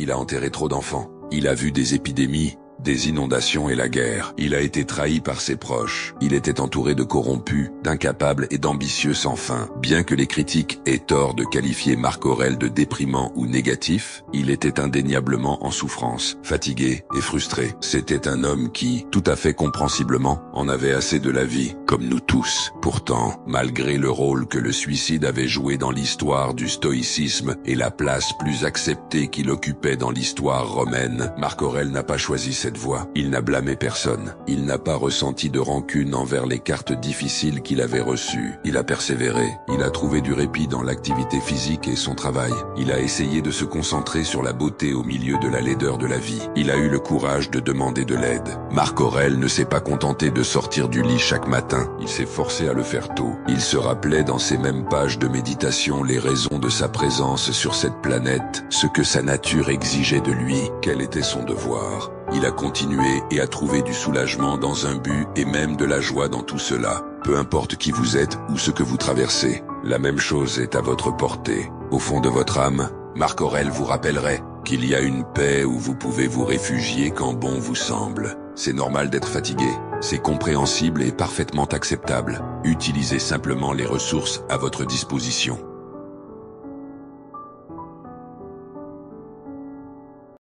Il a enterré trop d'enfants. Il a vu des épidémies, des inondations et la guerre. Il a été trahi par ses proches. Il était entouré de corrompus, d'incapables et d'ambitieux sans fin. Bien que les critiques aient tort de qualifier Marc Aurèle de déprimant ou négatif, il était indéniablement en souffrance, fatigué et frustré. C'était un homme qui, tout à fait comprensiblement, en avait assez de la vie, comme nous tous. Pourtant, malgré le rôle que le suicide avait joué dans l'histoire du stoïcisme et la place plus acceptée qu'il occupait dans l'histoire romaine, Marc Aurèle n'a pas choisi cette voie. Il n'a blâmé personne. Il n'a pas ressenti de rancune envers les cartes difficiles qu'il avait reçues. Il a persévéré. Il a trouvé du répit dans l'activité physique et son travail. Il a essayé de se concentrer sur la beauté au milieu de la laideur de la vie. Il a eu le courage de demander de l'aide. Marc Aurèle ne s'est pas contenté de sortir du lit chaque matin. Il s'est forcé à le faire tôt. Il se rappelait dans ces mêmes pages de méditation les raisons de sa présence sur cette planète, ce que sa nature exigeait de lui, quel était son devoir. Il a continué et a trouvé du soulagement dans un but et même de la joie dans tout cela. Peu importe qui vous êtes ou ce que vous traversez, la même chose est à votre portée. Au fond de votre âme, Marc Aurèle vous rappellerait qu'il y a une paix où vous pouvez vous réfugier quand bon vous semble. C'est normal d'être fatigué, c'est compréhensible et parfaitement acceptable. Utilisez simplement les ressources à votre disposition.